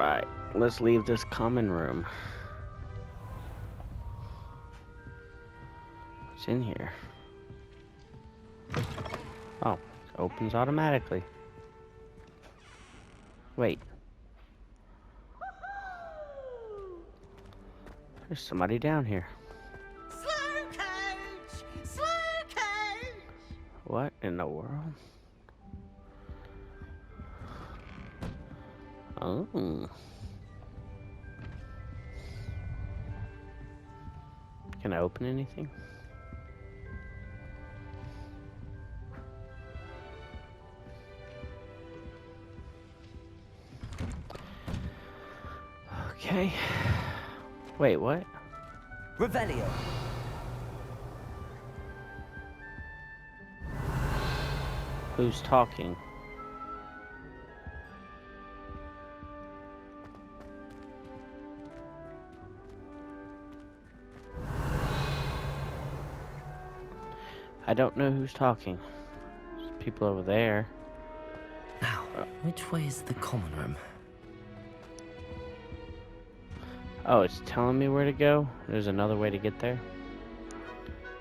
Alright, let's leave this common room. What's in here? Oh, it opens automatically. Wait. There's somebody down here. Slow coach! Slow coach! What in the world? Oh. Can I open anything? Okay. Wait, what? Revelio. Who's talking? I don't know who's talking. There's people over there. Now, which way is the common room? Oh, it's telling me where to go? There's another way to get there?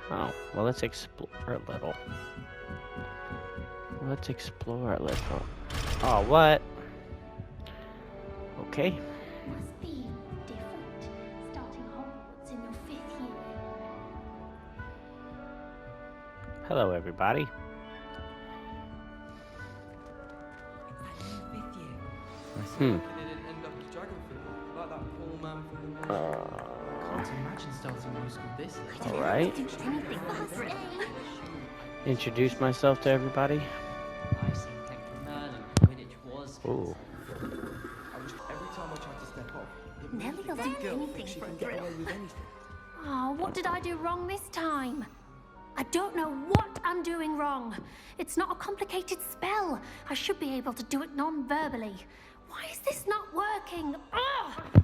Oh, well, let's explore a little. Let's explore a little. Oh, what? Okay. Must be different, starting Hogwarts in your 5th year. Hello, everybody. Hmm. Can't imagine starting new school this late. Alright. Introduce myself to everybody. I've seen Captain Merlin. Quidditch was. Ooh. Every time I try to step off, Nelly will do anything she for a can get thrill. away with anything. Oh, what did I do wrong this time? I don't know what I'm doing wrong. It's not a complicated spell. I should be able to do it non-verbally. Why is this not working? Ugh!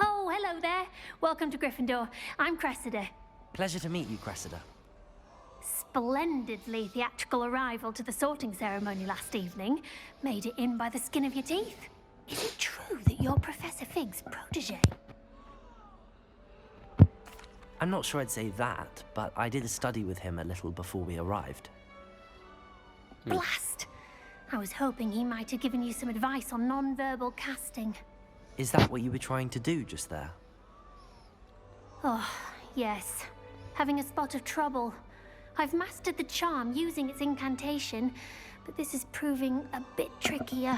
Oh, hello there. Welcome to Gryffindor. I'm Cressida. Pleasure to meet you, Cressida. Splendidly theatrical arrival to the sorting ceremony last evening. Made it in by the skin of your teeth. Is it true that you're Professor Fig's protege? I'm not sure I'd say that, but I did a study with him a little before we arrived. Blast! I was hoping he might have given you some advice on non-verbal casting. Is that what you were trying to do just there? Oh, yes. Having a spot of trouble. I've mastered the charm using its incantation, but this is proving a bit trickier.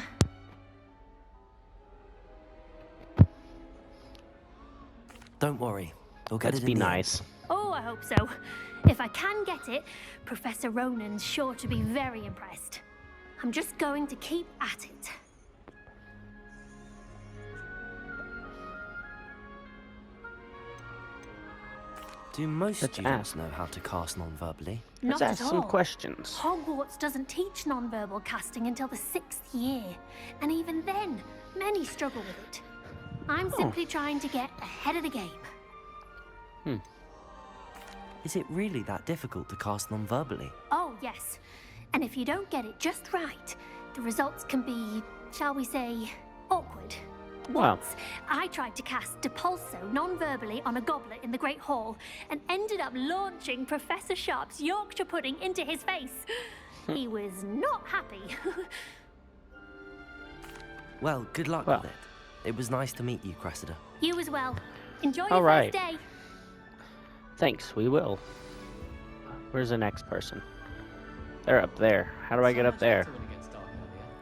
Don't worry. We'll get Let's it be in the nice. Oh, I hope so. If I can get it, Professor Ronan's sure to be very impressed. I'm just going to keep at it. Do most Let's students ask. know how to cast non-verbally? Let's Not ask at some all. questions. Hogwarts doesn't teach non-verbal casting until the 6th year. And even then, many struggle with it. I'm simply trying to get ahead of the game. Is it really that difficult to cast non-verbally? Oh, yes. And if you don't get it just right, the results can be, shall we say, awkward. Well. Once, I tried to cast Depulso non-verbally on a goblet in the Great Hall and ended up launching Professor Sharp's Yorkshire pudding into his face. He was not happy. Well, good luck Well. with it. It was nice to meet you, Cressida. You as well. Enjoy All your right. first day. Thanks, we will. Where's the next person? They're up there. How do I get up there?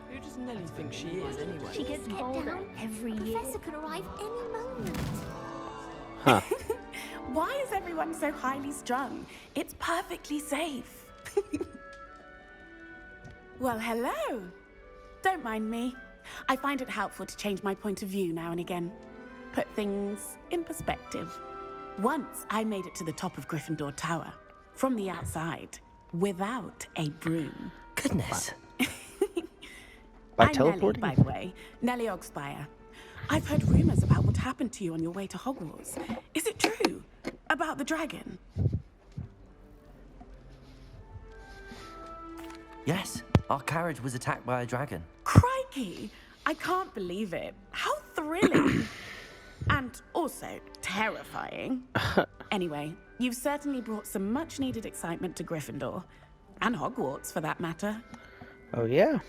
Who does Nelly think she is anyway? She gets bolder every year. Professor could arrive any moment. Huh. Why is everyone so highly strung? It's perfectly safe. Well, hello. Don't mind me. I find it helpful to change my point of view now and again. Put things in perspective. Once I made it to the top of Gryffindor Tower, from the outside, without a broom. Goodness. By I'm teleporting? Nelly, by the way. Nelly Ogspire. I've heard rumors about what happened to you on your way to Hogwarts. Is it true? About the dragon? Yes, our carriage was attacked by a dragon. Crikey! I can't believe it. thrilling. And also terrifying. Anyway, you've certainly brought some much-needed excitement to Gryffindor. And Hogwarts, for that matter. Oh, yeah?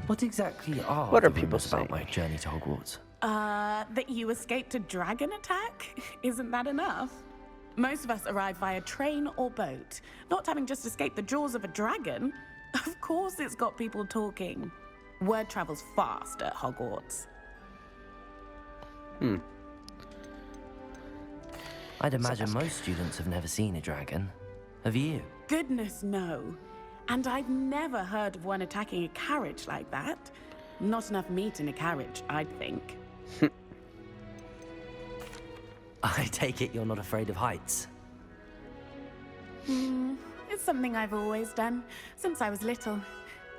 What exactly are What are the people rumours about saying? my journey to Hogwarts? That you escaped a dragon attack? Isn't that enough? Most of us arrive via train or boat. Not having just escaped the jaws of a dragon. Of course it's got people talking. Word travels fast at Hogwarts. I'd imagine most students have never seen a dragon. Have you? Goodness, no. And I've never heard of one attacking a carriage like that. Not enough meat in a carriage, I'd think. I take it you're not afraid of heights. It's something I've always done, since I was little.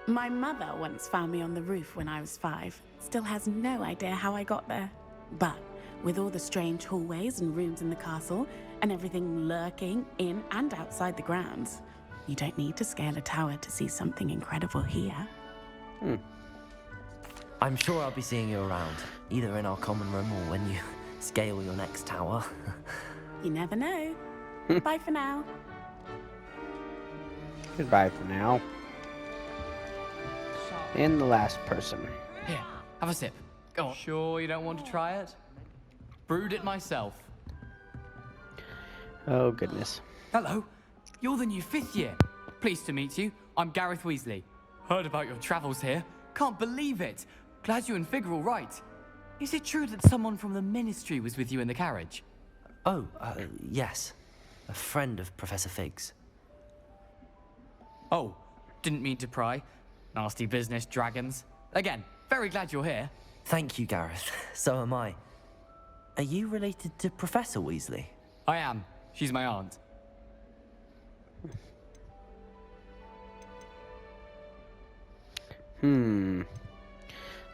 My mother once found me on the roof when I was 5. Still has no idea how I got there. But with all the strange hallways and rooms in the castle, and everything lurking in and outside the grounds, you don't need to scale a tower to see something incredible here. I'm sure I'll be seeing you around, either in our common room or when you scale your next tower. You never know. Bye for now. Goodbye for now. And the last person. Here, have a sip. Go on. Sure you don't want to try it? Brewed it myself. Oh, goodness. Hello, you're the new 5th year. Pleased to meet you. I'm Gareth Weasley. Heard about your travels here. Can't believe it. Glad you and Fig are all right. Is it true that someone from the Ministry was with you in the carriage? Oh, yes. A friend of Professor Fig's. Oh, didn't mean to pry. Nasty business, dragons. Again, very glad you're here. Thank you, Gareth. So am I. Are you related to Professor Weasley? I am. She's my aunt.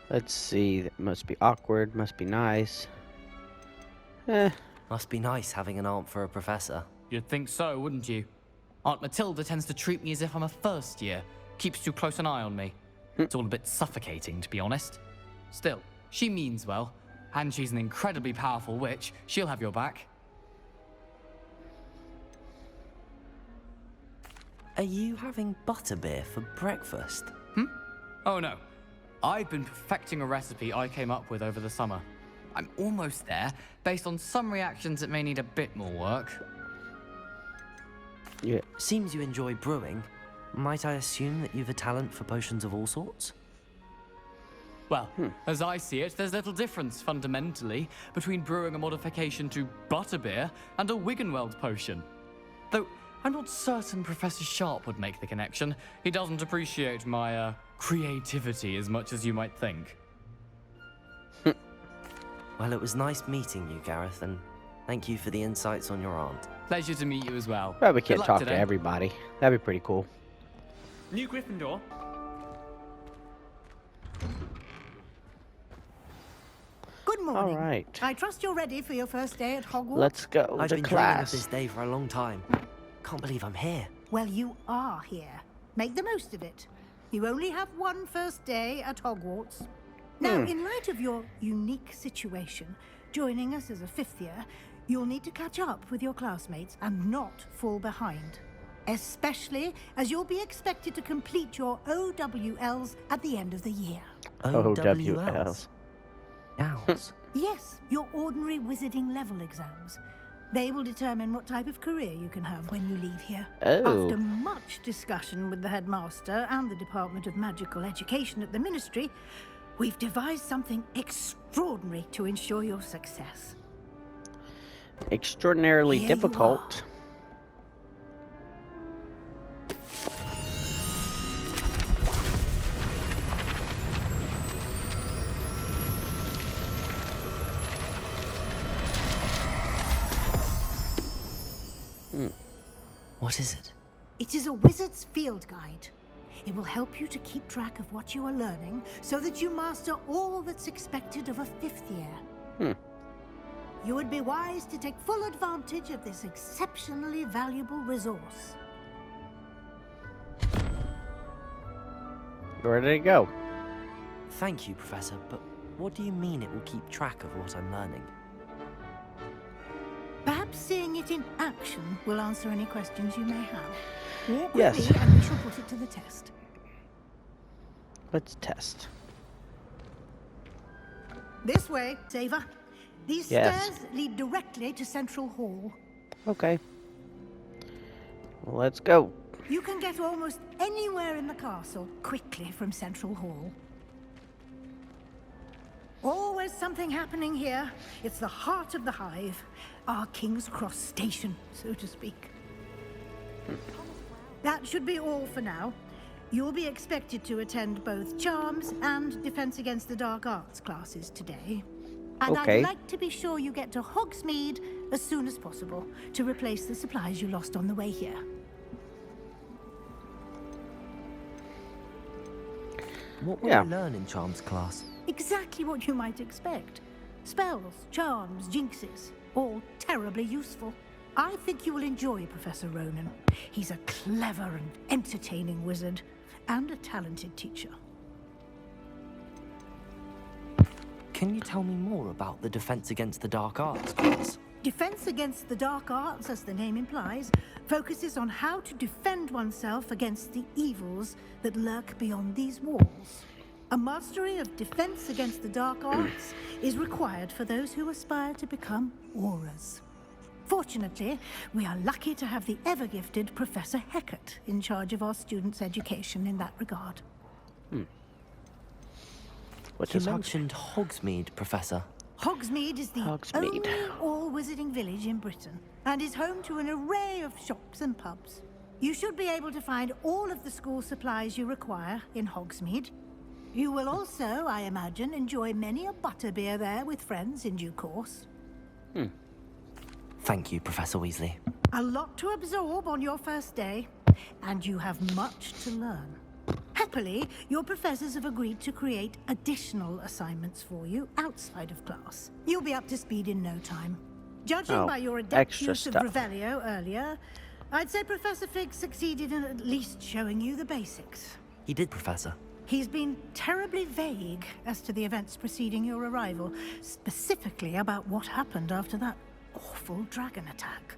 Let's see. That must be awkward. Must be nice. Must be nice having an aunt for a professor. You'd think so, wouldn't you? Aunt Matilda tends to treat me as if I'm a first year. Keeps too close an eye on me. It's all a bit suffocating, to be honest. Still, she means well. And she's an incredibly powerful witch. She'll have your back. Are you having butterbeer for breakfast? Oh no. I've been perfecting a recipe I came up with over the summer. I'm almost there, based on some reactions that may need a bit more work. Yeah. Seems you enjoy brewing. Might I assume that you've a talent for potions of all sorts? Well, as I see it, there's little difference, fundamentally, between brewing a modification to butterbeer and a Wiggenweld potion. Though, I'm not certain Professor Sharp would make the connection. He doesn't appreciate my, creativity as much as you might think. Well, it was nice meeting you, Gareth, and thank you for the insights on your aunt. Pleasure to meet you as well. Probably Good can't luck talk today. to everybody. That'd be pretty cool. New Gryffindor. Good morning. All right. I trust you're ready for your first day at Hogwarts. Let's go I've to been dreaming of class. this day for a long time. Can't believe I'm here. Well, you are here. Make the most of it. You only have one first day at Hogwarts. Now, in light of your unique situation, joining us as a 5th year, you'll need to catch up with your classmates and not fall behind. Especially as you'll be expected to complete your OWLs at the end of the year. OWLs. Owls. Yes, your ordinary wizarding level exams. They will determine what type of career you can have when you leave here. Oh. After much discussion with the headmaster and the Department of Magical Education at the Ministry, we've devised something extraordinary to ensure your success. Extraordinarily Here you difficult. What is it? It is a wizard's field guide. It will help you to keep track of what you are learning so that you master all that's expected of a 5th year. You would be wise to take full advantage of this exceptionally valuable resource. Where did it go? Thank you, Professor, but what do you mean it will keep track of what I'm learning? Perhaps seeing it in action will answer any questions you may have. Walk Yes. with me and we shall put it to the test. Let's test. This way, Saver. These Yes. stairs lead directly to Central Hall. Okay. Well, let's go. You can get almost anywhere in the castle quickly from Central Hall. Always something happening here. It's the heart of the hive. Our King's Cross station, so to speak. That should be all for now. You'll be expected to attend both Charms and Defense Against the Dark Arts classes today. And Okay. I'd like to be sure you get to Hogsmeade as soon as possible to replace the supplies you lost on the way here. What will Yeah. we learn in Charms class? Exactly what you might expect. Spells, charms, jinxes, all terribly useful. I think you will enjoy Professor Ronan. He's a clever and entertaining wizard, and a talented teacher. Can you tell me more about the Defense Against the Dark Arts class? Defense Against the Dark Arts, as the name implies, focuses on how to defend oneself against the evils that lurk beyond these walls. A mastery of Defense Against the Dark Arts is required for those who aspire to become Aurors. Fortunately, we are lucky to have the ever-gifted Professor Hecat in charge of our students' education in that regard. What You is mentioned Hogsmeade, Professor. Hogsmeade is the Hogsmeade. only all-wizarding village in Britain, and is home to an array of shops and pubs. You should be able to find all of the school supplies you require in Hogsmeade. You will also, I imagine, enjoy many a butterbeer there with friends in due course. Thank you, Professor Weasley. A lot to absorb on your first day, and you have much to learn. Happily, your professors have agreed to create additional assignments for you outside of class. You'll be up to speed in no time. Judging Oh, by your adept extra use stuff. of Revelio earlier, I'd say Professor Fig succeeded in at least showing you the basics. He did, Professor. He's been terribly vague as to the events preceding your arrival, specifically about what happened after that awful dragon attack.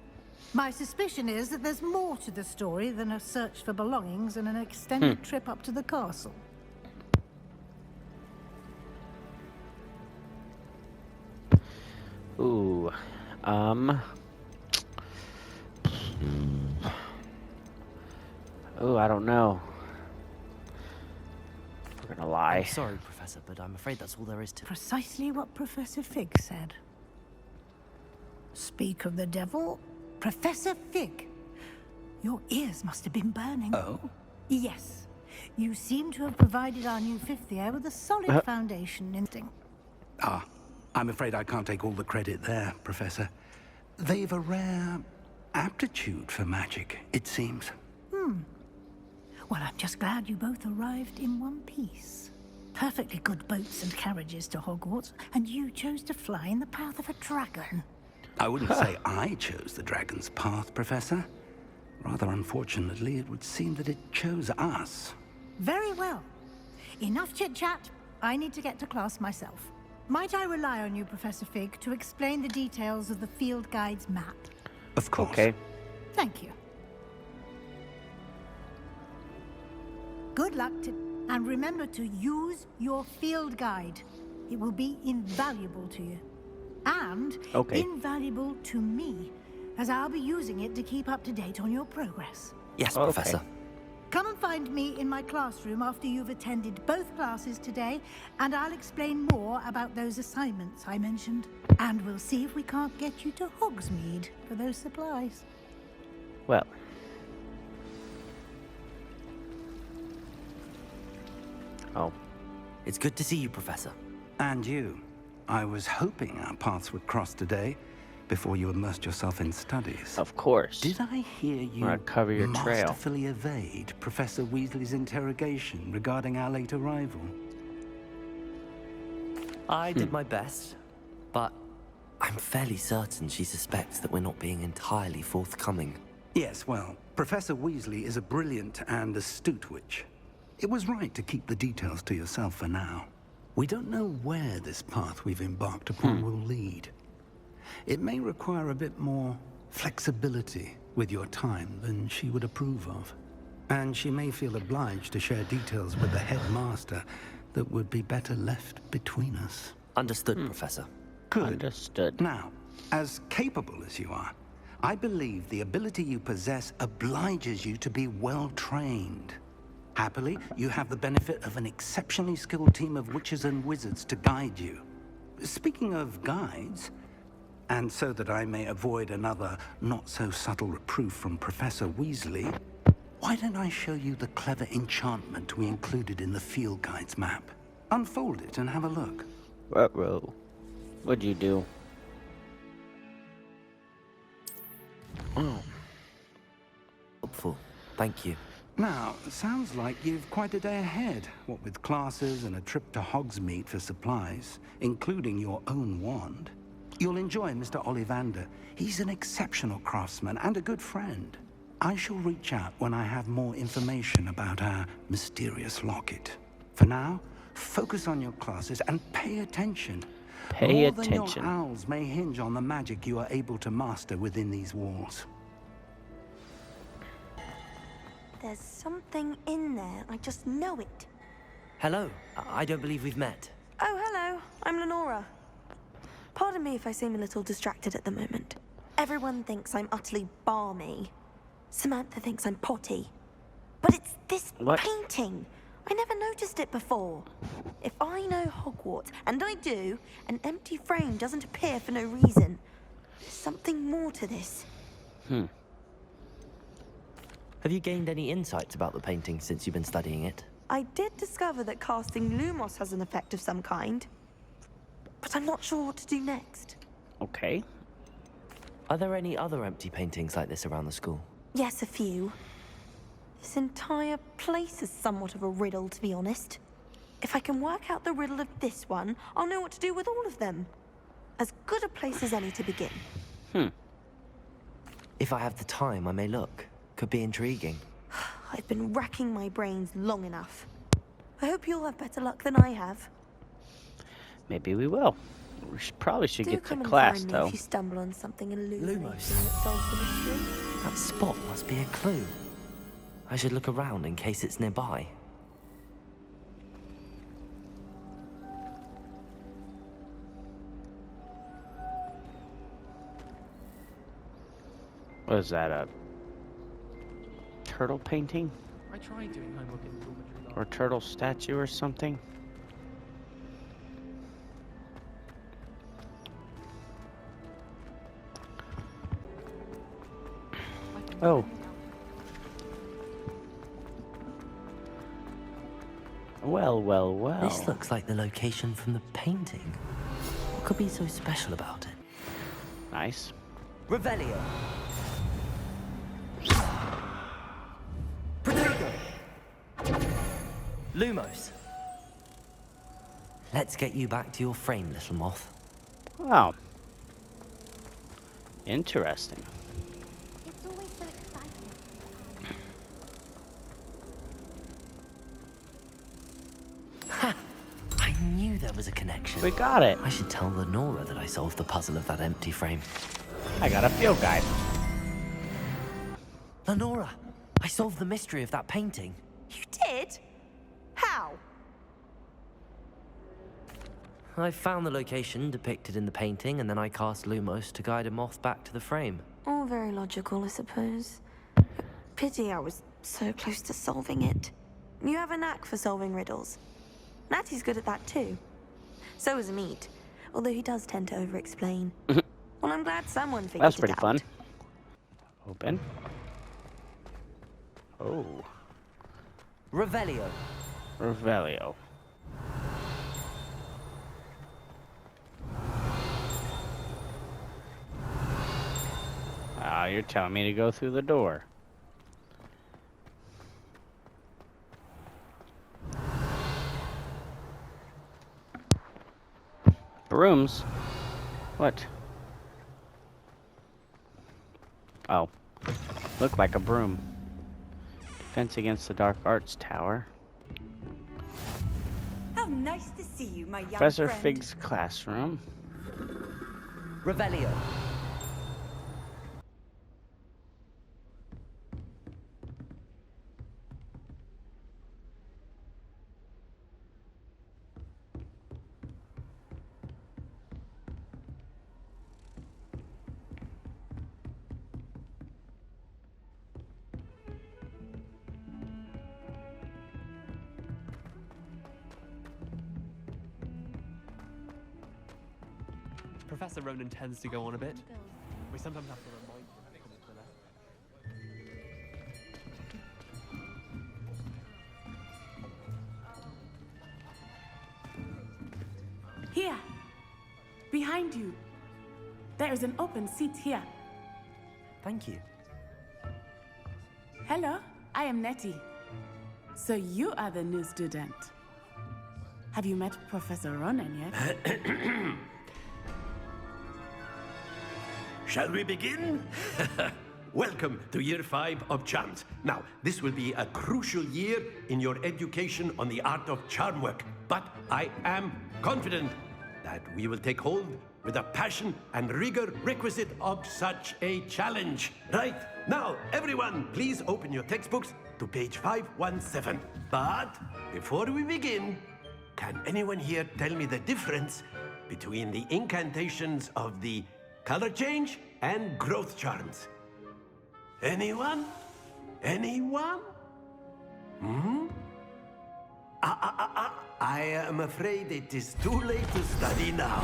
My suspicion is that there's more to the story than a search for belongings and an extended trip up to the castle. Ooh. Ooh, I don't know. We're gonna lie. I'm sorry, Professor, but I'm afraid that's all there is to it. Precisely what Professor Fig said. Speak of the devil, Professor Fig. Your ears must have been burning. Oh? Yes. You seem to have provided our new fifth year with a solid foundation instinct. Ah, I'm afraid I can't take all the credit there, Professor. They've a rare aptitude for magic, it seems. Well, I'm just glad you both arrived in one piece. Perfectly good boats and carriages to Hogwarts, and you chose to fly in the path of a dragon. I wouldn't say I chose the dragon's path, Professor. Rather unfortunately, it would seem that it chose us. Very well. Enough chit-chat. I need to get to class myself. Might I rely on you, Professor Fig, to explain the details of the field guide's map? Of course. Okay. Thank you. Good luck and remember to use your field guide. It will be invaluable to you. And invaluable to me, as I'll be using it to keep up to date on your progress. Yes, Okay. Professor. Come and find me in my classroom after you've attended both classes today, and I'll explain more about those assignments I mentioned. And we'll see if we can't get you to Hogsmeade for those supplies. Well. Oh. It's good to see you, Professor. And you. I was hoping our paths would cross today, before you immersed yourself in studies. Of course. Did I hear you Wanna cover your trail. masterfully evade Professor Weasley's interrogation regarding our late arrival? I did my best, but I'm fairly certain she suspects that we're not being entirely forthcoming. Yes, well, Professor Weasley is a brilliant and astute witch. It was right to keep the details to yourself for now. We don't know where this path we've embarked upon will lead. It may require a bit more flexibility with your time than she would approve of. And she may feel obliged to share details with the headmaster that would be better left between us. Understood, Professor. Good. Understood. Now, as capable as you are, I believe the ability you possess obliges you to be well trained. Happily, you have the benefit of an exceptionally skilled team of witches and wizards to guide you. Speaking of guides, and so that I may avoid another not-so-subtle reproof from Professor Weasley, why don't I show you the clever enchantment we included in the field guide's map? Unfold it and have a look. Ruh-roh. What'd you do? Oh. Helpful. Thank you. Now, sounds like you've quite a day ahead, what with classes and a trip to Hogsmeade for supplies, including your own wand. You'll enjoy Mr. Ollivander. He's an exceptional craftsman and a good friend. I shall reach out when I have more information about our mysterious locket. For now, focus on your classes and pay attention. Pay More attention. than your owls may hinge on the magic you are able to master within these walls. There's something in there. I just know it. Hello. I don't believe we've met. Oh, hello. I'm Lenora. Pardon me if I seem a little distracted at the moment. Everyone thinks I'm utterly balmy. Samantha thinks I'm potty. But it's this painting. I never noticed it before. If I know Hogwarts, and I do, an empty frame doesn't appear for no reason. There's something more to this. Have you gained any insights about the painting since you've been studying it? I did discover that casting Lumos has an effect of some kind. But I'm not sure what to do next. Okay. Are there any other empty paintings like this around the school? Yes, a few. This entire place is somewhat of a riddle, to be honest. If I can work out the riddle of this one, I'll know what to do with all of them. As good a place as any to begin. If I have the time, I may look. Could be intriguing. I've been racking my brains long enough. I hope you'll have better luck than I have. Maybe we will. We probably should Do get come to and class, find me though. if you stumble on something illuminating Lumos. that solves the mystery. That spot must be a clue. I should look around in case it's nearby. What is that, a turtle painting? I tried doing homework in the dormitory. Or turtle statue or something? Oh. Well, well, well. This looks like the location from the painting. What could be so special about it? Nice. Revelio. Protego. Lumos. Let's get you back to your frame, little moth. Wow. Interesting. It's always so exciting. Ha! I knew there was a connection. We got it. I should tell Lenora that I solved the puzzle of that empty frame. I got a field guide. Lenora, I solved the mystery of that painting. You did? How? I found the location depicted in the painting, and then I cast Lumos to guide a moth back to the frame. All very logical, I suppose. Pity I was so close to solving it. You have a knack for solving riddles. Natty's good at that too. So is Meat, although he does tend to over-explain. Well, I'm glad someone figured That's it pretty out. fun. Open. Oh. Revelio. Revelio. Ah, you're telling me to go through the door. Brooms? What? Oh. Looked like a broom. Defense against the Dark Arts Tower. How nice Nice to see you, my young Professor friend. Fig's classroom. Revelio. Professor Ronan tends to go on a bit. We sometimes have to remind him to come to the left. Here. Behind you. There is an open seat here. Thank you. Hello, I am Nettie. So you are the new student. Have you met Professor Ronan yet? Shall we begin? Welcome to Year 5 of Charms. Now, this will be a crucial year in your education on the art of charm work. But I am confident that we will take hold with the passion and rigor requisite of such a challenge. Right, now, everyone, please open your textbooks to page 517. But before we begin, can anyone here tell me the difference between the incantations of the color change and growth charms? Anyone? Anyone? I am afraid it is too late to study now.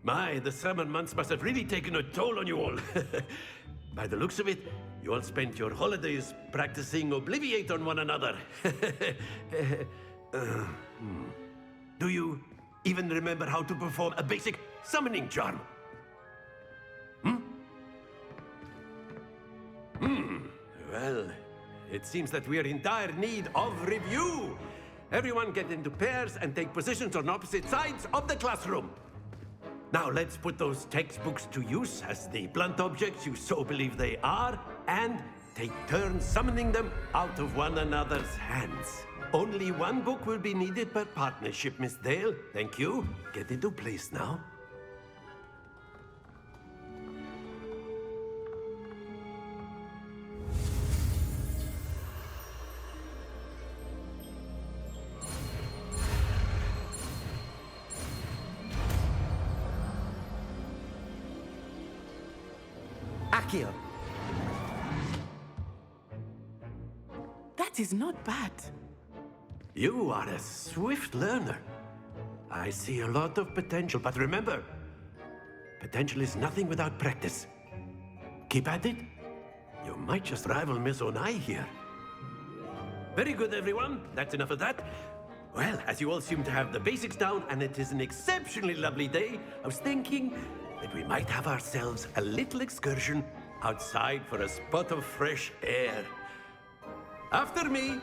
My, the summer months must have really taken a toll on you all. By the looks of it, you all spent your holidays practicing Obliviate on one another. Do you even remember how to perform a basic summoning charm? Well, it seems that we are in dire need of review. Everyone get into pairs and take positions on opposite sides of the classroom. Now let's put those textbooks to use as the blunt objects you so believe they are, and take turns summoning them out of one another's hands. Only one book will be needed per partnership, Miss Dale. Thank you. Get into place now. Accio. That is not bad. You are a swift learner. I see a lot of potential, but remember, potential is nothing without practice. Keep at it. You might just rival Miss Onai here. Very good, everyone. That's enough of that. Well, as you all seem to have the basics down, and it is an exceptionally lovely day, I was thinking that we might have ourselves a little excursion outside for a spot of fresh air. After me.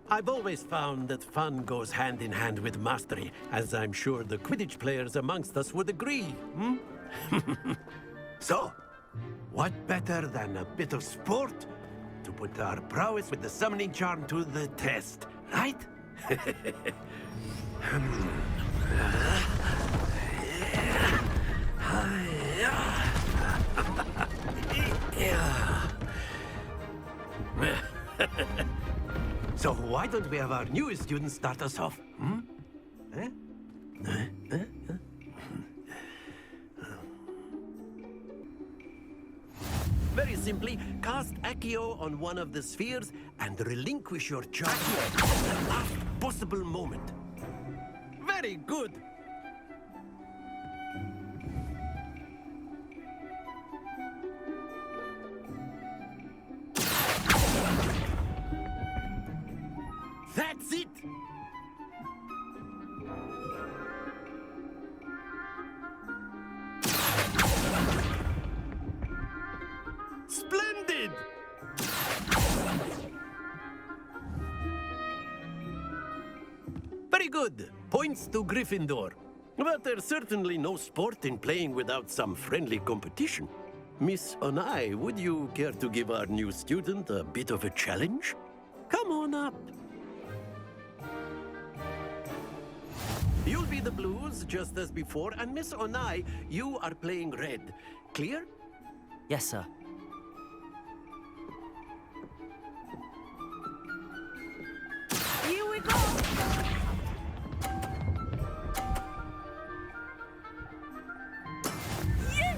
I've always found that fun goes hand in hand with mastery, as I'm sure the Quidditch players amongst us would agree. So, what better than a bit of sport to put our prowess with the summoning charm to the test, right? So why don't we have our newest student start us off? Very simply, cast Accio on one of the spheres and relinquish your charge at the last possible moment. Very good. That's it! Splendid! Very good. Points to Gryffindor. But there's certainly no sport in playing without some friendly competition. Miss Onai, would you care to give our new student a bit of a challenge? Come on up. You'll be the blues, just as before, and Miss Onai, you are playing red. Clear? Yes, sir. Here we go! Yes!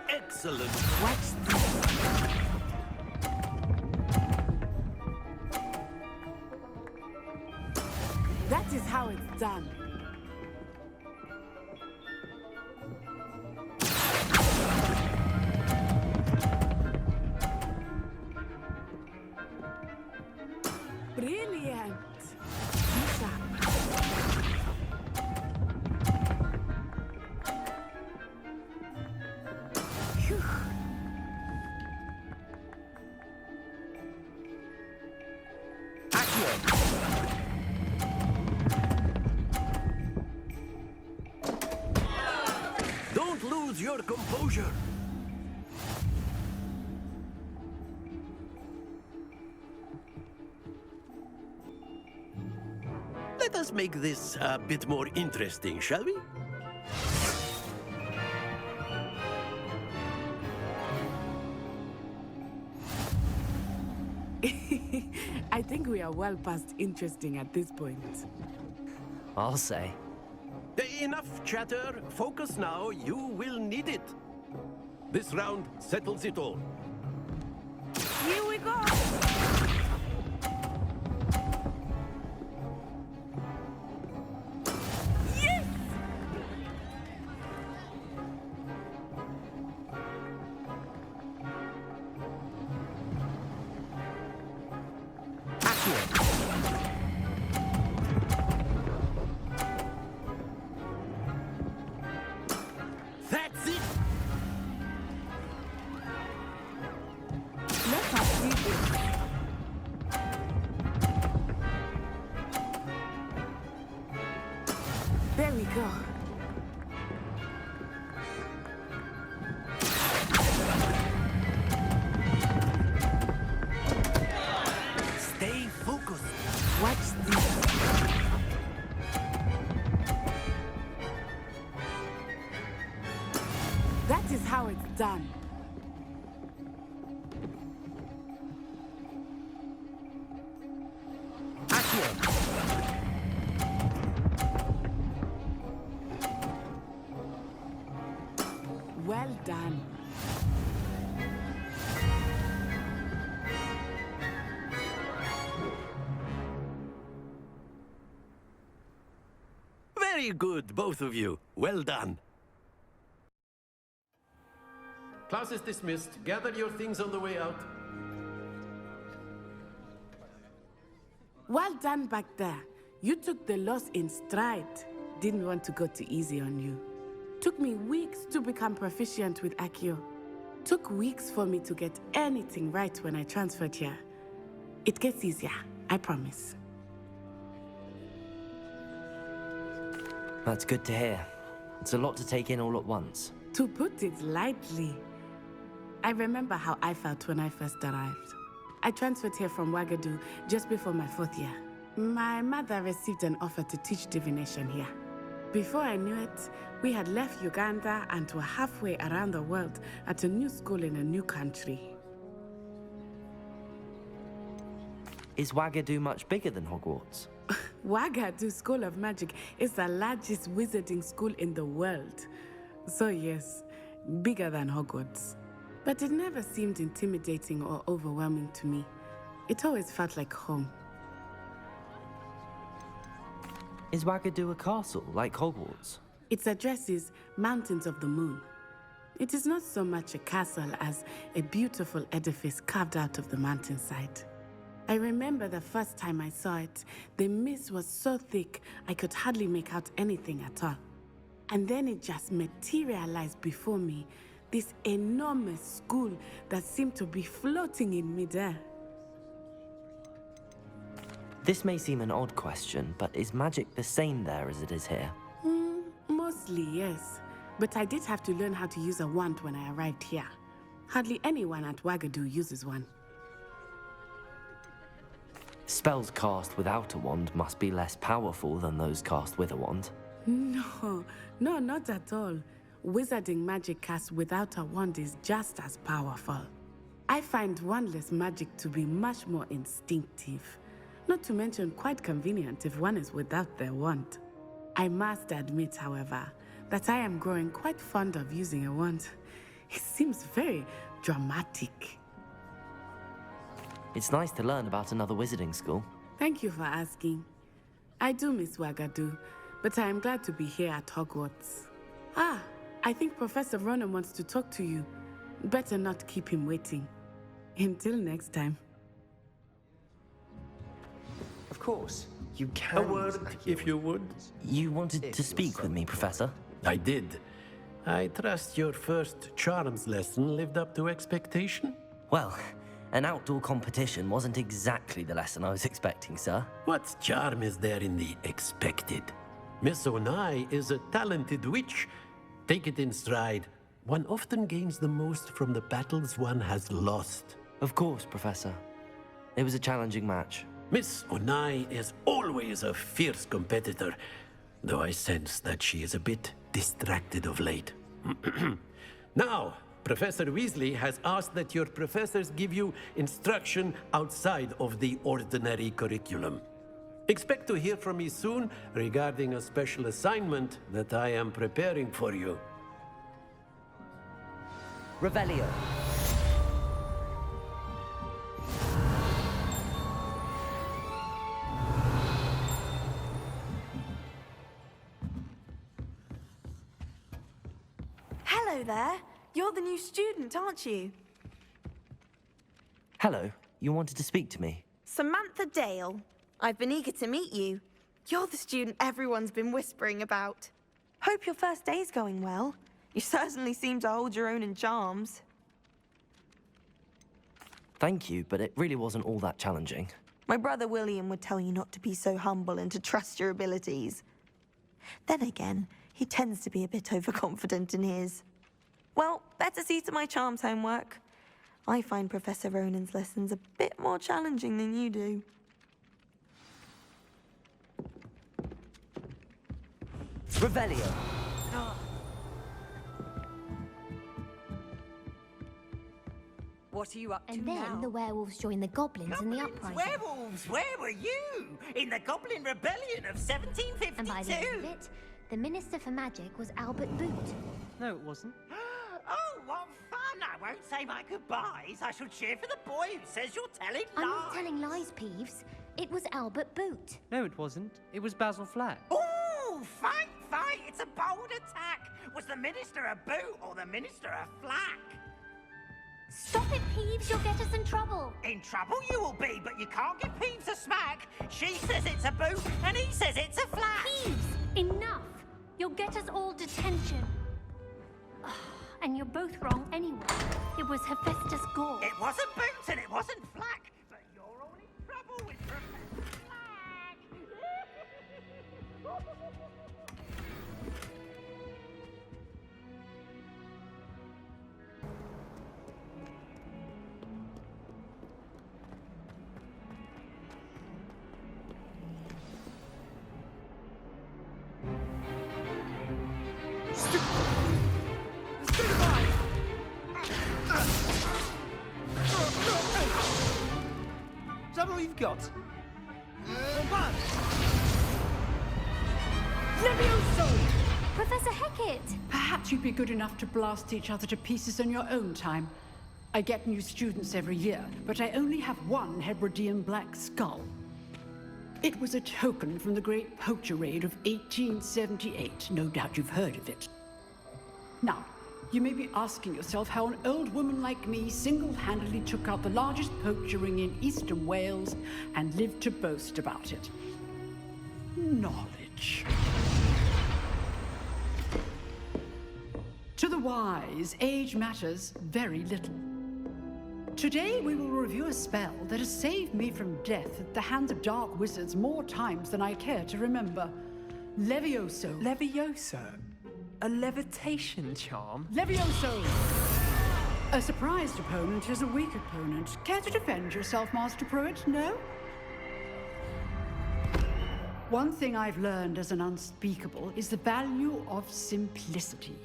Excellent. Watch this. That is how it's done. Brilliant. Misha. Phew. Don't lose your composure. Let us make this a bit more interesting, shall we? I think we are well past interesting at this point. I'll say. Enough chatter. Focus now. You will need it. This round settles it all. Here we go! Yes! That's it. Let us see this. There we go. Stay focused. Watch this. That is how it's done. Well done. Very good, both of you. Well done. Class is dismissed. Gather your things on the way out. Well done back there. You took the loss in stride. Didn't want to go too easy on you. Took me weeks to become proficient with Accio. Took weeks for me to get anything right when I transferred here. It gets easier, I promise. That's good to hear. It's a lot to take in all at once. To put it lightly, I remember how I felt when I first arrived. I transferred here from Wagadu just before my 4th year. My mother received an offer to teach divination here. Before I knew it, we had left Uganda and were halfway around the world at a new school in a new country. Is Wagadu much bigger than Hogwarts? Wagadu School of Magic is the largest wizarding school in the world. So yes, bigger than Hogwarts. But it never seemed intimidating or overwhelming to me. It always felt like home. Is Wagadu a castle, like Hogwarts? Its address is Mountains of the Moon. It is not so much a castle as a beautiful edifice carved out of the mountainside. I remember the first time I saw it, the mist was so thick I could hardly make out anything at all. And then it just materialized before me, This enormous school that seemed to be floating in midair. This may seem an odd question, but is magic the same there as it is here? Mostly, yes. But I did have to learn how to use a wand when I arrived here. Hardly anyone at Wagadu uses one. Spells cast without a wand must be less powerful than those cast with a wand. No, not at all. Wizarding magic cast without a wand is just as powerful. I find wandless magic to be much more instinctive. Not to mention quite convenient if one is without their wand. I must admit, however, that I am growing quite fond of using a wand. It seems very dramatic. It's nice to learn about another wizarding school. Thank you for asking. I do miss Wagadu, but I am glad to be here at Hogwarts. Ah, I think Professor Ronan wants to talk to you. Better not keep him waiting. Until next time. Of course, you can. A word, if you would. You wanted to speak with me, Professor? I did. I trust your first charms lesson lived up to expectation? Well, an outdoor competition wasn't exactly the lesson I was expecting, sir. What charm is there in the expected? Miss Onai is a talented witch. Take it in stride. One often gains the most from the battles one has lost. Of course, Professor. It was a challenging match. Miss Onai is always a fierce competitor, though I sense that she is a bit distracted of late. Now, Professor Weasley has asked that your professors give you instruction outside of the ordinary curriculum. Expect to hear from me soon regarding a special assignment that I am preparing for you. Revelio. Hello there. You're the new student, aren't you? Hello. You wanted to speak to me? Samantha Dale. I've been eager to meet you. You're the student everyone's been whispering about. Hope your first day's going well. You certainly seem to hold your own in charms. Thank you, but it really wasn't all that challenging. My brother William would tell you not to be so humble and to trust your abilities. Then again, he tends to be a bit overconfident in his. Well, better see to my charms homework. I find Professor Ronan's lessons a bit more challenging than you do. Revelio. What are you up to And then now? the werewolves joined the goblins in the uprising. Werewolves, where were you? In the Goblin Rebellion of 1752? And by the end of it, the Minister for Magic was Albert Boot. No, it wasn't. Oh, what fun! I won't say my goodbyes. I shall cheer for the boy who says you're telling lies. I'm not telling lies, Peeves. It was Albert Boot. No, it wasn't. It was Basil Flack. Oh, fight, fight! It's a bold attack. Was the Minister a boot or the Minister a flack? Stop it, Peeves. You'll get us in trouble. In trouble you will be, but you can't give Peeves a smack. She says it's a boot, and he says it's a flack. Peeves, enough. You'll get us all detention. And you're both wrong anyway. It was Hephaestus Gore. It wasn't boot and it wasn't flack, but you're all in trouble with Professor Flack. Is that all you've got? Professor Hecat! Perhaps you'd be good enough to blast each other to pieces on your own time. I get new students every year, but I only have one Hebridean black skull. It was a token from the Great Poacher Raid of 1878. No doubt you've heard of it. Now, you may be asking yourself how an old woman like me single-handedly took out the largest poacher ring in eastern Wales and lived to boast about it. Knowledge. To the wise, age matters very little. Today we will review a spell that has saved me from death at the hands of dark wizards more times than I care to remember. Levioso. Levioso? A levitation charm? Levioso! A surprised opponent is a weak opponent. Care to defend yourself, Master Pruitt? No? One thing I've learned as an unspeakable is the value of simplicity,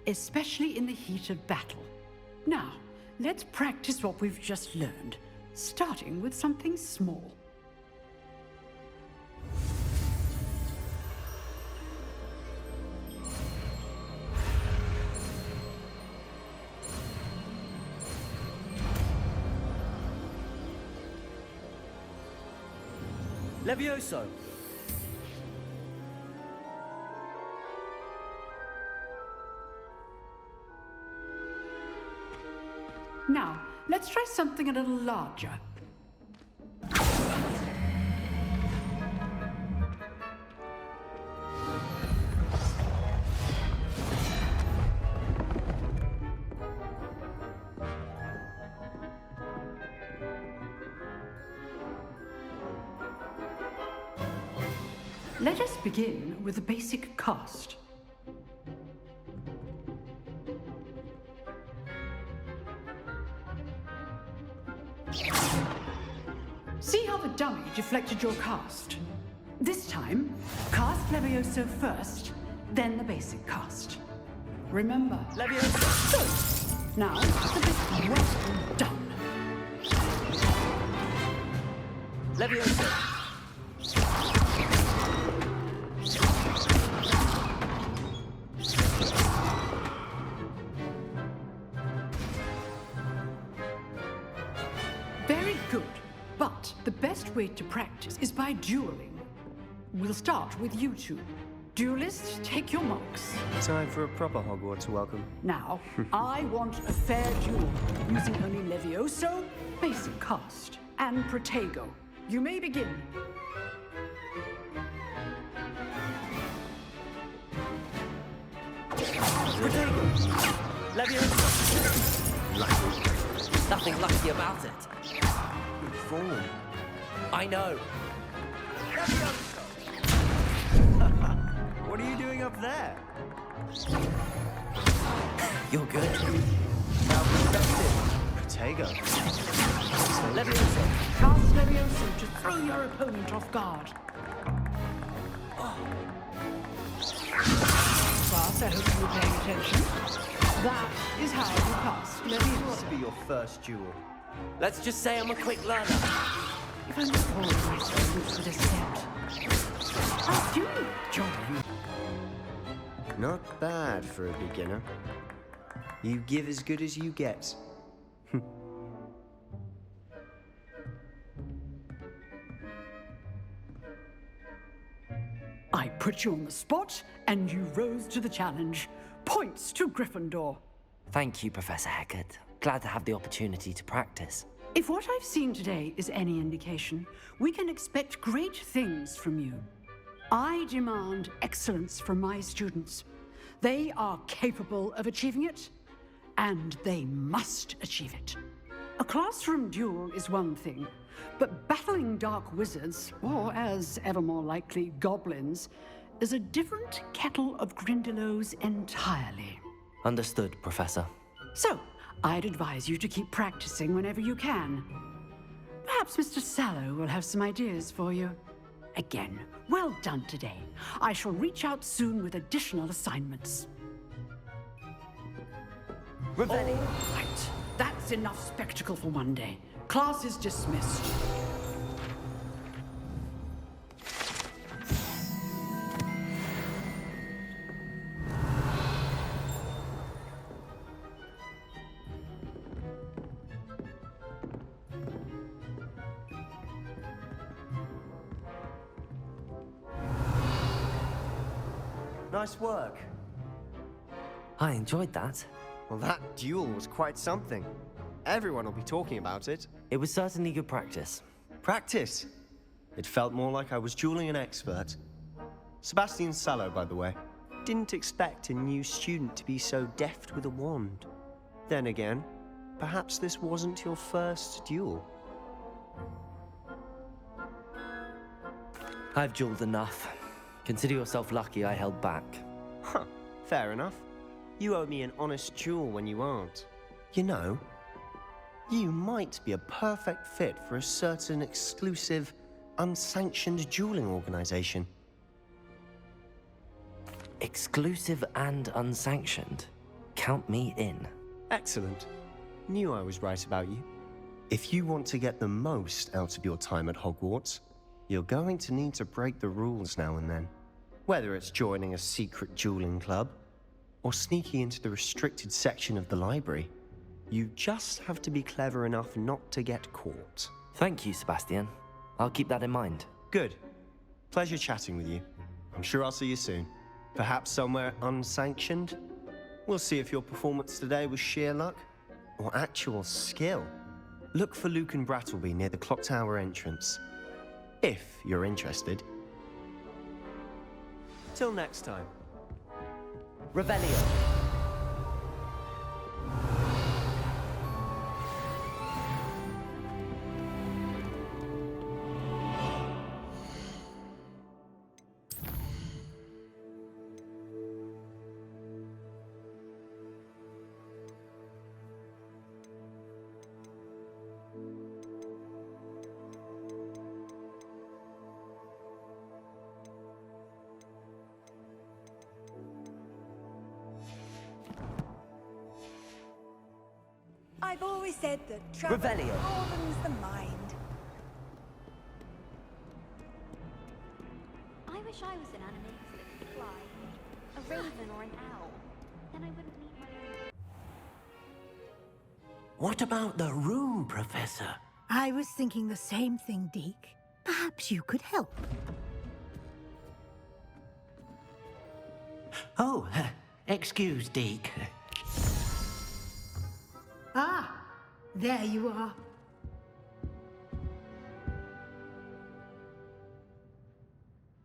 especially in the heat of battle. Now, let's practice what we've just learned, starting with something small. Levioso! Now, let's try something a little larger. Let us begin with the basic cast. See how the dummy deflected your cast? This time, cast Levioso first, then the basic cast. Remember, Levioso. Good. Now, the bit well done. Levioso! Very good. But the best way to practice is by dueling. We'll start with you two. Duelists, take your marks. Time for a proper Hogwarts welcome. Now, I want a fair duel, using only Levioso, basic cast, and Protego. You may begin. Protego! Levioso! Lucky. Nothing lucky about it. Good form. I know. What are you doing up there? You're good. Now perspective. Protego. Levioso. Cast Levioso to throw your opponent off guard. Class, I hope you were paying attention. That is how you cast Levioso. This will be your first duel. Let's just say I'm a quick learner. If I must hold my students for this set, I do enjoy. Not bad for a beginner. You give as good as you get. I put you on the spot, and you rose to the challenge. Points to Gryffindor. Thank you, Professor Hecat. Glad to have the opportunity to practice. If what I've seen today is any indication, we can expect great things from you. I demand excellence from my students. They are capable of achieving it, and they must achieve it. A classroom duel is one thing, but battling dark wizards, or as ever more likely, goblins, is a different kettle of Grindylows entirely. Understood, Professor. So, I'd advise you to keep practicing whenever you can. Perhaps Mr. Sallow will have some ideas for you. Again, well done today. I shall reach out soon with additional assignments. Revelli. All right, that's enough spectacle for one day. Class is dismissed. Nice work. I enjoyed that. Well, that duel was quite something. Everyone will be talking about it. It was certainly good practice. Practice? It felt more like I was dueling an expert. Sebastian Sallow, by the way. Didn't expect a new student to be so deft with a wand. Then again, perhaps this wasn't your first duel. I've dueled enough. Consider yourself lucky I held back. Huh, fair enough. You owe me an honest duel when you aren't. You know, you might be a perfect fit for a certain exclusive, unsanctioned dueling organization. Exclusive and unsanctioned? Count me in. Excellent. Knew I was right about you. If you want to get the most out of your time at Hogwarts, you're going to need to break the rules now and then. Whether it's joining a secret dueling club, or sneaking into the restricted section of the library, you just have to be clever enough not to get caught. Thank you, Sebastian. I'll keep that in mind. Good. Pleasure chatting with you. I'm sure I'll see you soon. Perhaps somewhere unsanctioned? We'll see if your performance today was sheer luck or actual skill. Look for Luke and Brattleby near the clock tower entrance. If you're interested. Till next time. Revelio. I've always said that travel Revelio. broadens the mind. I wish I was an animator that could fly. A raven or an owl. Then I wouldn't need my own. What about the room, Professor? I was thinking the same thing, Deke. Perhaps you could help. Oh, excuse, Deke. Ah, there you are.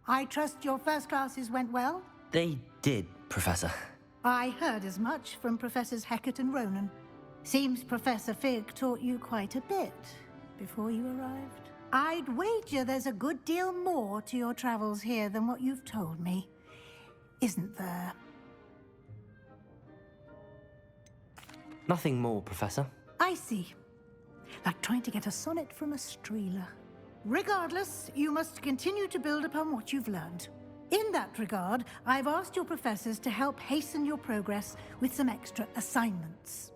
I trust your first classes went well? They did, Professor. I heard as much from Professors Hecat and Ronan. Seems Professor Fig taught you quite a bit before you arrived. I'd wager there's a good deal more to your travels here than what you've told me. Isn't there? Nothing more, Professor. I see. Like trying to get a sonnet from a streeler. Regardless, you must continue to build upon what you've learned. In that regard, I've asked your professors to help hasten your progress with some extra assignments.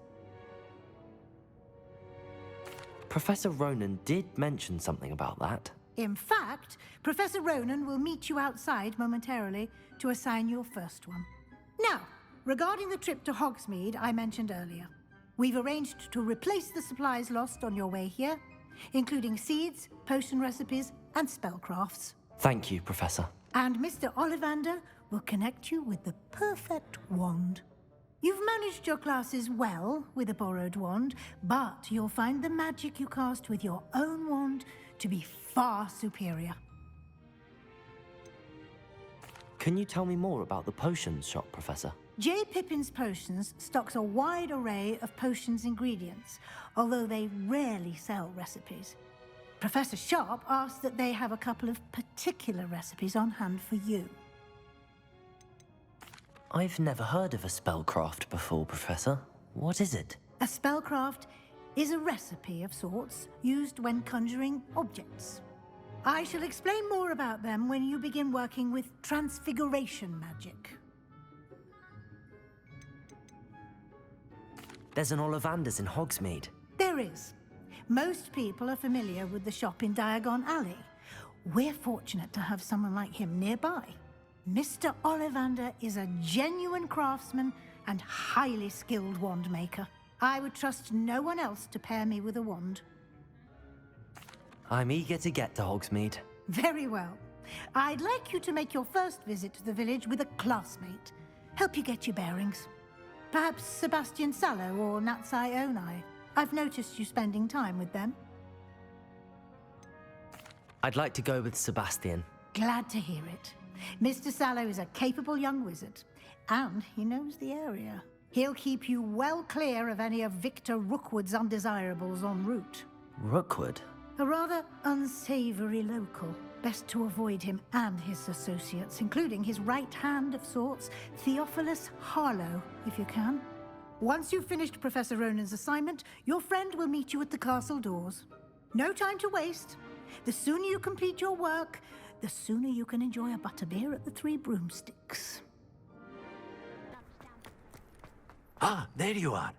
Professor Ronan did mention something about that. In fact, Professor Ronan will meet you outside momentarily to assign your first one. Now, regarding the trip to Hogsmeade I mentioned earlier, we've arranged to replace the supplies lost on your way here, including seeds, potion recipes, and spellcrafts. Thank you, Professor. And Mr. Ollivander will connect you with the perfect wand. You've managed your classes well with a borrowed wand, but you'll find the magic you cast with your own wand to be far superior. Can you tell me more about the potions shop, Professor? J. Pippin's Potions stocks a wide array of potions ingredients, although they rarely sell recipes. Professor Sharp asked that they have a couple of particular recipes on hand for you. I've never heard of a spellcraft before, Professor. What is it? A spellcraft is a recipe of sorts used when conjuring objects. I shall explain more about them when you begin working with transfiguration magic. There's an Ollivander's in Hogsmeade. There is. Most people are familiar with the shop in Diagon Alley. We're fortunate to have someone like him nearby. Mr. Ollivander is a genuine craftsman and highly skilled wand maker. I would trust no one else to pair me with a wand. I'm eager to get to Hogsmeade. Very well. I'd like you to make your first visit to the village with a classmate. Help you get your bearings. Perhaps Sebastian Sallow or Natsai Onai. I've noticed you spending time with them. I'd like to go with Sebastian. Glad to hear it. Mr. Sallow is a capable young wizard. and he knows the area. He'll keep you well clear of any of Victor Rookwood's undesirables en route. Rookwood? A rather unsavory local. Best to avoid him and his associates, including his right hand of sorts, Theophilus Harlow, if you can. Once you've finished Professor Ronan's assignment, your friend will meet you at the castle doors. No time to waste. The sooner you complete your work, the sooner you can enjoy a butterbeer at the Three Broomsticks. Ah, there you are.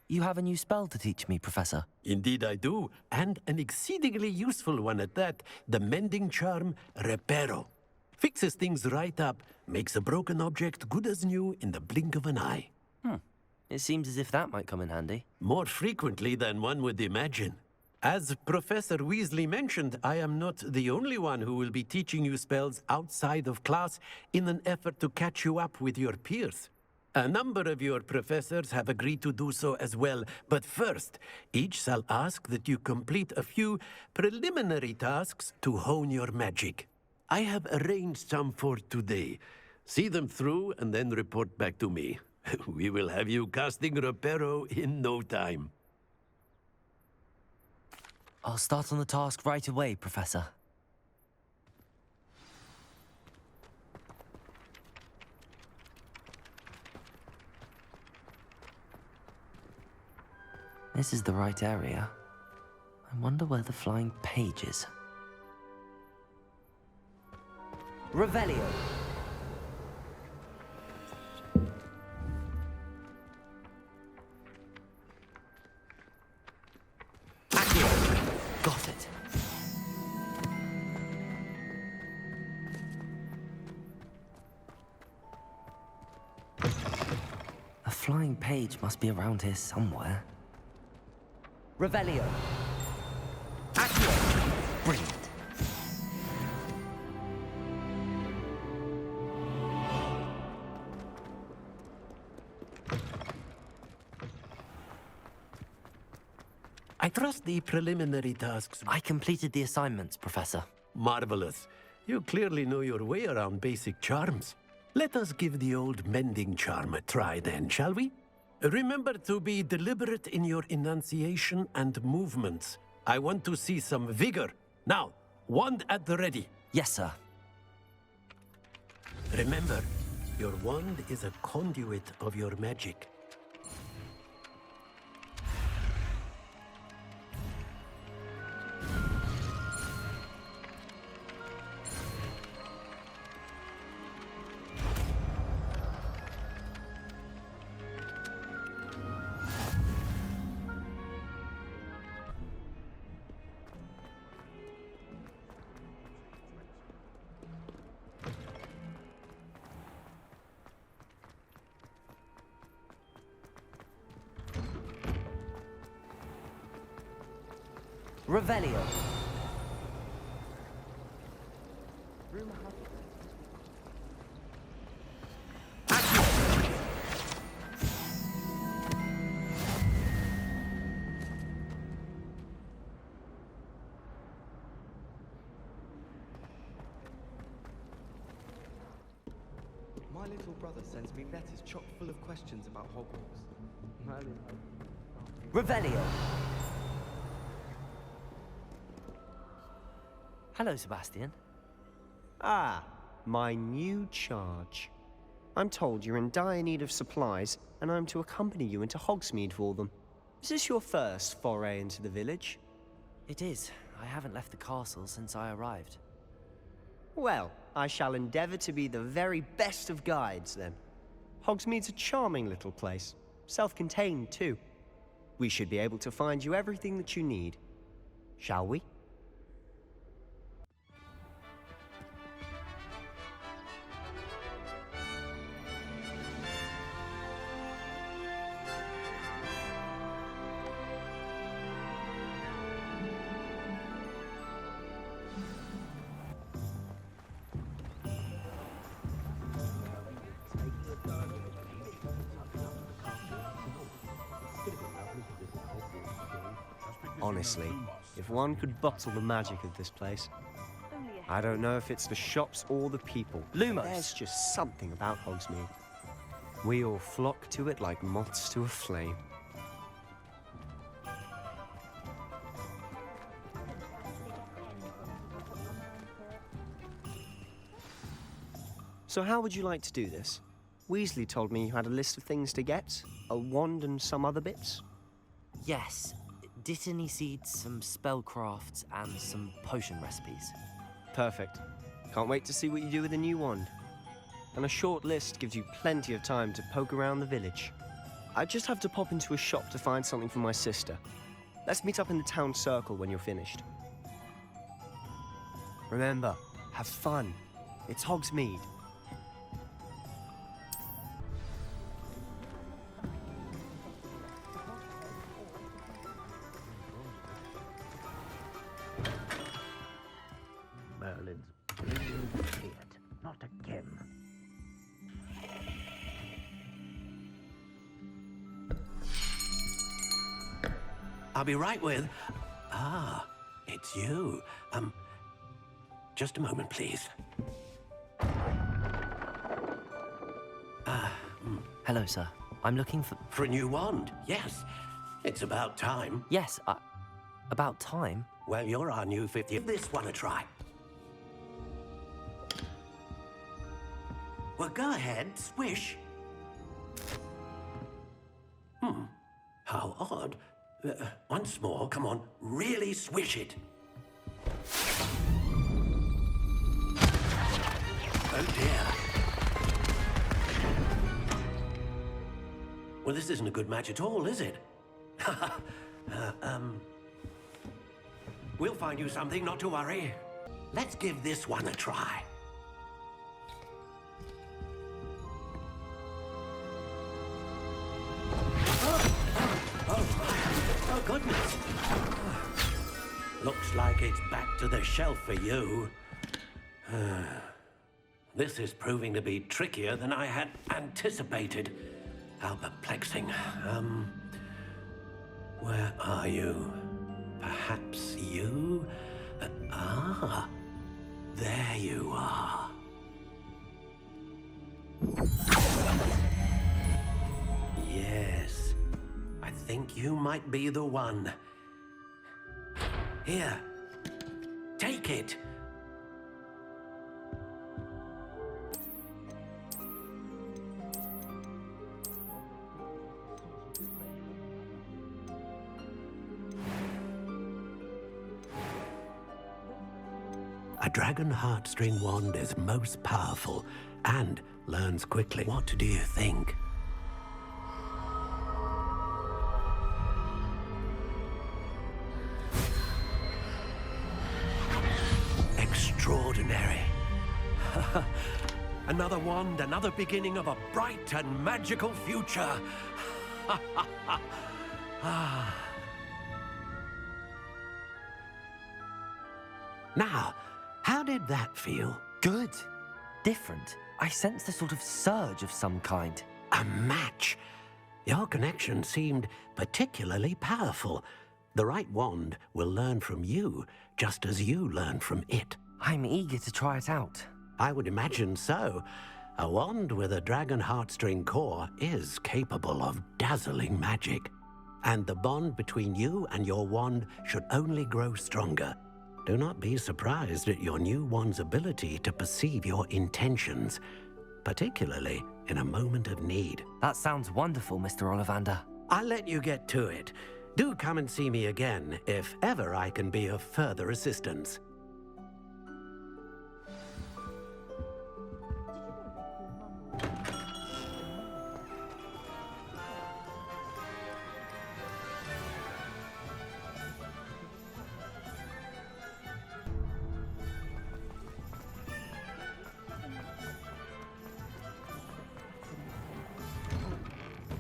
You have a new spell to teach me, Professor. Indeed I do, and an exceedingly useful one at that. The mending charm, Reparo. Fixes things right up, makes a broken object good as new in the blink of an eye. It seems as if that might come in handy. More frequently than one would imagine. As Professor Weasley mentioned, I am not the only one who will be teaching you spells outside of class in an effort to catch you up with your peers. A number of your professors have agreed to do so as well, but first, each shall ask that you complete a few preliminary tasks to hone your magic. I have arranged some for today. See them through and then report back to me. We will have you casting Reparo in no time. I'll start on the task right away, Professor. This is the right area. I wonder where the flying page is. Revelio! Got it. A flying page must be around here somewhere. Revelio. Accio. Brilliant. I trust the preliminary tasks. I completed the assignments, Professor. Marvelous. You clearly know your way around basic charms. Let us give the old mending charm a try then, shall we? Remember to be deliberate in your enunciation and movements. I want to see some vigor. Now, wand at the ready. Yes, sir. Remember, your wand is a conduit of your magic. Revelio. My little brother sends me letters chock full of questions about Hogwarts. Revelio. Hello, Sebastian. Ah, my new charge. I'm told you're in dire need of supplies, and I'm to accompany you into Hogsmeade for them. Is this your first foray into the village? It is. I haven't left the castle since I arrived. Well, I shall endeavor to be the very best of guides, then. Hogsmeade's a charming little place. Self-contained, too. We should be able to find you everything that you need. Shall we? Honestly, if one could bottle the magic of this place. I don't know if it's the shops or the people. Lumos. There's just something about Hogsmeade. We all flock to it like moths to a flame. So how would you like to do this? Weasley told me you had a list of things to get, a wand and some other bits. Yes. Dittany seeds, some spellcrafts, and some potion recipes. Perfect. Can't wait to see what you do with the new wand. And a short list gives you plenty of time to poke around the village. I just have to pop into a shop to find something for my sister. Let's meet up in the town circle when you're finished. Remember, have fun. It's Hogsmeade. Merlin's brilliant idiot. Not again. I'll be right with... Ah, it's you. Just a moment, please. Hello, sir. I'm looking for... For a new wand, yes. It's about time. Yes, about time? Well, you're our new 50th. Give this one a try. Well, go ahead, swish. How odd. Once more, come on, really swish it. Oh dear. Well, this isn't a good match at all, is it? We'll find you something, not to worry. Let's give this one a try. Oh, goodness. Looks like it's back to the shelf for you. This is proving to be trickier than I had anticipated. How perplexing. Where are you? Perhaps you? There you are. Yes. I think you might be the one. Here. Take it. A dragon heartstring wand is most powerful and learns quickly. What do you think? Extraordinary. Another wand, another beginning of a bright and magical future. Now, how did that feel? Good. Different. I sensed a sort of surge of some kind. A match. Your connection seemed particularly powerful. The right wand will learn from you, just as you learn from it. I'm eager to try it out. I would imagine so. A wand with a dragon heartstring core is capable of dazzling magic. And the bond between you and your wand should only grow stronger. Do not be surprised at your new wand's ability to perceive your intentions, particularly in a moment of need. That sounds wonderful, Mr. Ollivander. I'll let you get to it. Do come and see me again if ever I can be of further assistance.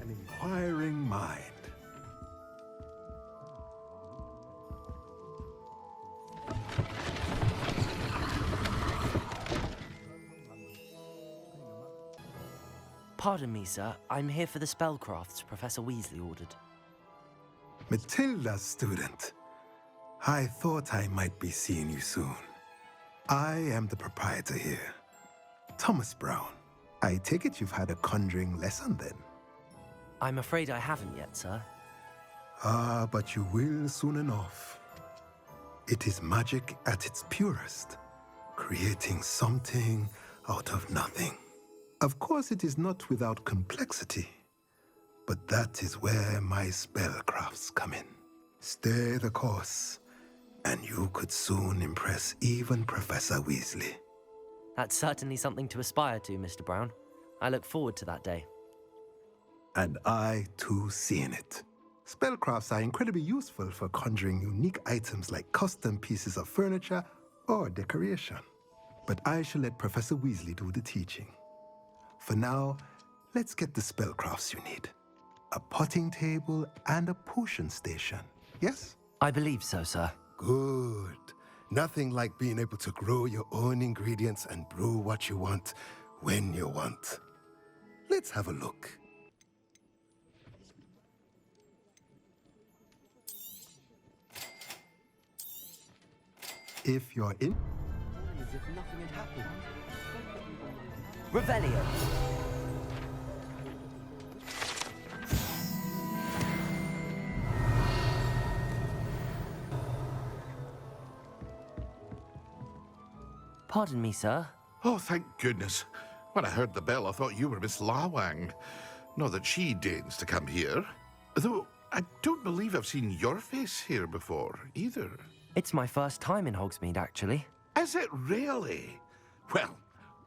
Inquiring mind. Pardon me, sir. I'm here for the spellcrafts Professor Weasley ordered. Matilda's student. I thought I might be seeing you soon. I am the proprietor here, Thomas Brown. I take it you've had a conjuring lesson then? I'm afraid I haven't yet, sir. Ah, but you will soon enough. It is magic at its purest, creating something out of nothing. Of course, it is not without complexity, but that is where my spellcrafts come in. Stay the course, and you could soon impress even Professor Weasley. That's certainly something to aspire to, Mr. Brown. I look forward to that day. And I, too, see in it. Spellcrafts are incredibly useful for conjuring unique items like custom pieces of furniture or decoration. But I shall let Professor Weasley do the teaching. For now, let's get the spellcrafts you need. A potting table and a potion station, yes? I believe so, sir. Good. Nothing like being able to grow your own ingredients and brew what you want when you want. Let's have a look. If you're in... As if nothing had happened. Revelio. Pardon me, sir. Oh, thank goodness. When I heard the bell, I thought you were Miss Lawang. Not that she deigns to come here. Though, I don't believe I've seen your face here before, either. It's my first time in Hogsmeade, actually. Is it really? Well,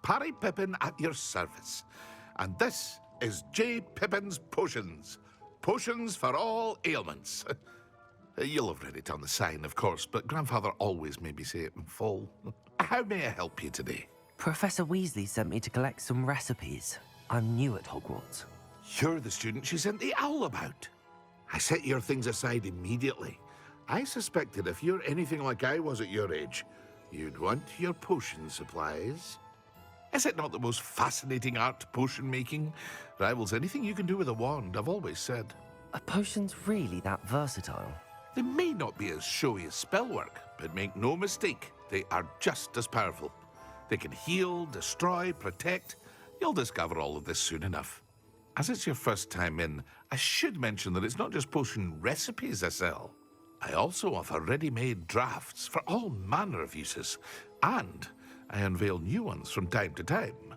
Parry Pippin at your service. And this is J. Pippin's Potions. Potions for all ailments. You'll have read it on the sign, of course, but Grandfather always made me say it in full. How may I help you today? Professor Weasley sent me to collect some recipes. I'm new at Hogwarts. You're the student she sent the owl about. I set your things aside immediately. I suspected if you're anything like I was at your age, you'd want your potion supplies. Is it not the most fascinating art, potion making? Rivals anything you can do with a wand, I've always said. Are potions really that versatile? They may not be as showy as spellwork, but make no mistake, they are just as powerful. They can heal, destroy, protect. You'll discover all of this soon enough. As it's your first time in, I should mention that it's not just potion recipes I sell. I also offer ready-made drafts for all manner of uses, and I unveil new ones from time to time.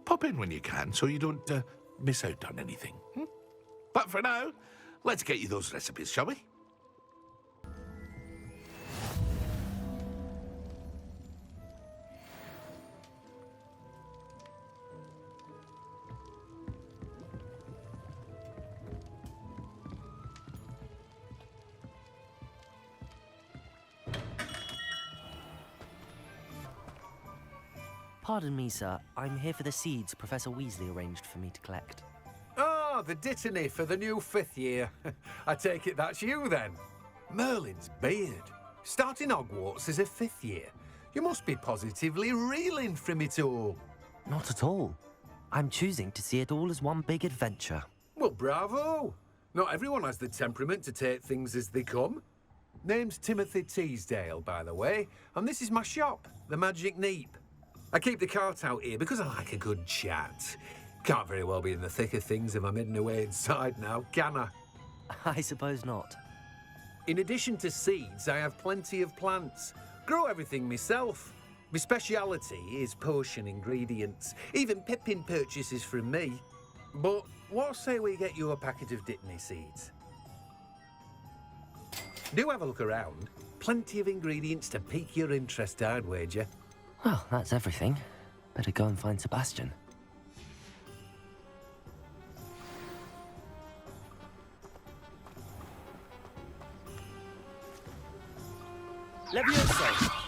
Pop in when you can so you don't miss out on anything. But for now, let's get you those recipes, shall we? Pardon me, sir. I'm here for the seeds Professor Weasley arranged for me to collect. Ah, the dittany for the new 5th year. I take it that's you, then. Merlin's beard. Starting Hogwarts as a 5th year. You must be positively reeling from it all. Not at all. I'm choosing to see it all as one big adventure. Well, bravo. Not everyone has the temperament to take things as they come. Name's Timothy Teasdale, by the way, and this is my shop, the Magic Neep. I keep the cart out here because I like a good chat. Can't very well be in the thick of things if I'm hidden away inside now, can I? I suppose not. In addition to seeds, I have plenty of plants. Grow everything myself. My speciality is potion ingredients. Even Pippin purchases from me. But what say we get you a packet of Dittany seeds? Do have a look around. Plenty of ingredients to pique your interest, I'd wager. Well, that's everything. Better go and find Sebastian. Levioso!